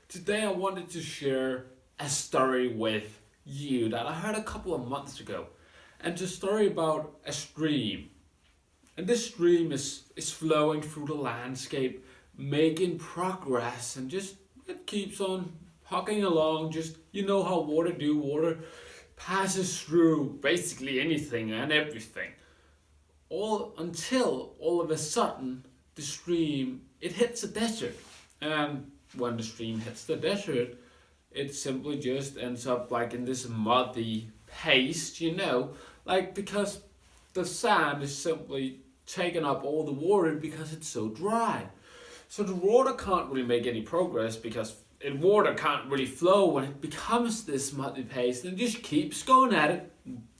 Today I wanted to share a story with you that I heard a couple of months ago. And it's a story about a stream. And this stream is flowing through the landscape, making progress, and just it keeps on hugging along. Just you know how water do, water passes through basically anything and everything. All until all of a sudden the stream it hits a desert. And when the stream hits the desert, it simply just ends up like in this muddy paste, like because the sand is simply taking up all the water because it's so dry. So the water can't really make any progress because water can't really flow when it becomes this muddy paste and just keeps going at it.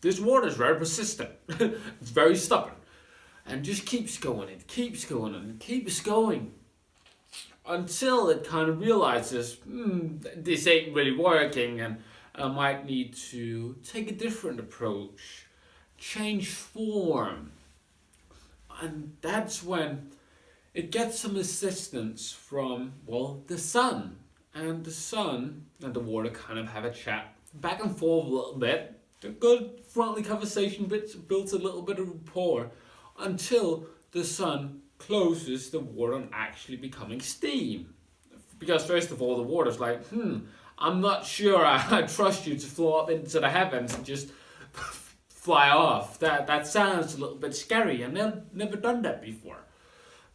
This water is very persistent. It's very stubborn. And just keeps going, it keeps going, and it keeps going until it kind of realizes, this ain't really working, and I might need to take a different approach, change form. And that's when it gets some assistance from, the sun. And the sun and the water kind of have a chat back and forth a little bit. A good friendly conversation builds a little bit of rapport until the sun closes the water on actually becoming steam. Because first of all, the water's like, I'm not sure I trust you to flow up into the heavens and just fly off. That sounds a little bit scary. I've never done that before.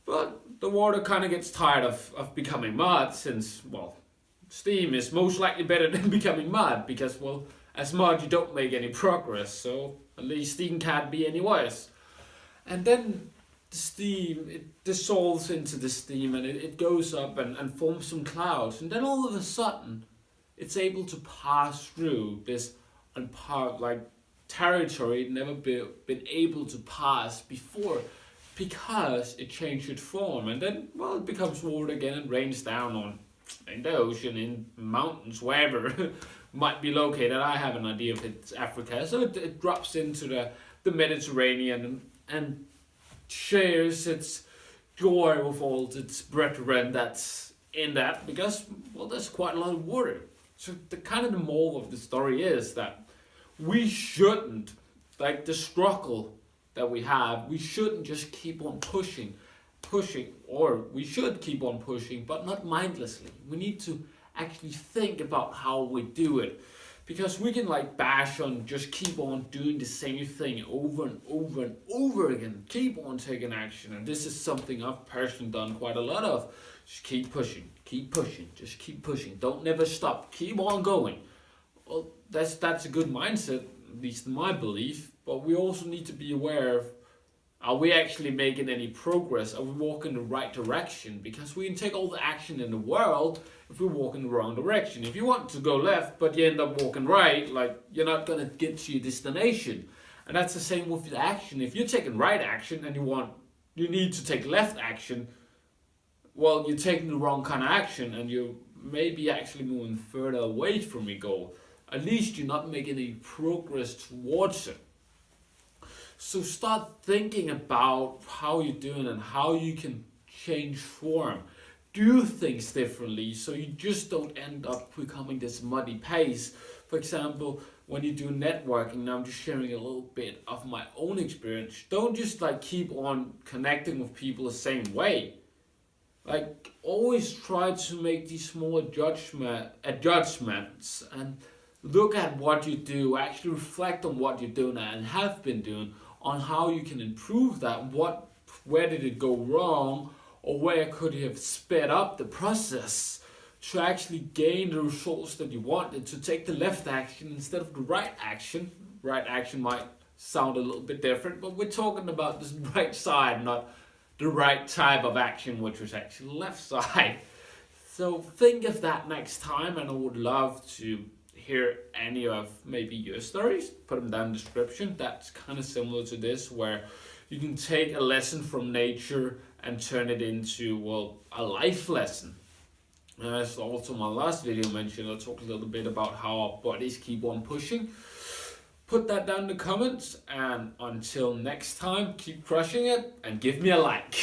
But the water kind of gets tired of becoming mud since, steam is most likely better than becoming mud because, as mud you don't make any progress, so at least steam can't be any worse. And then the steam, it dissolves into the steam and it goes up and forms some clouds. And then all of a sudden, it's able to pass through this territory it never been able to pass before because it changed its form. And then, it becomes water again and rains down in the ocean, in mountains, wherever it might be located. I have an idea if it's Africa. So it drops into the Mediterranean and shares its joy with all its brethren that's in that because there's quite a lot of water. So the moral of the story is that we shouldn't, like the struggle that we have, we shouldn't just keep on pushing, or we should keep on pushing, but not mindlessly. We need to actually think about how we do it. Because we can bash on, just keep on doing the same thing over and over and over again. Keep on taking action. And this is something I've personally done quite a lot of. Just keep pushing, just keep pushing. Don't never stop. Keep on going. Well, that's a good mindset, at least in my belief. But we also need to be aware of, are we actually making any progress? Are we walking the right direction? Because we can take all the action in the world if we walk in the wrong direction. If you want to go left, but you end up walking right, you're not going to get to your destination. And that's the same with the action. If you're taking right action and you need to take left action, you're taking the wrong kind of action and you may be actually moving further away from your goal. At least you're not making any progress towards it. So start thinking about how you're doing and how you can change form. Do things differently so you just don't end up becoming this muddy paste. For example, when you do networking, now I'm just sharing a little bit of my own experience. Don't just keep on connecting with people the same way. Always try to make these small adjustments and look at what you do, actually reflect on what you're doing and have been doing, on how you can improve that, where did it go wrong, or where could you have sped up the process to actually gain the results that you wanted, to take the left action instead of the right action. Right action might sound a little bit different, but we're talking about this right side, not the right type of action, which was actually the left side. So think of that next time, and I would love to hear any of maybe your stories. Put them down in the description. That's kind of similar to this, where you can take a lesson from nature and turn it into a life lesson. As also my last video mentioned, I talked a little bit about how our bodies keep on pushing. Put that down in the comments, and until next time, keep crushing it and give me a like.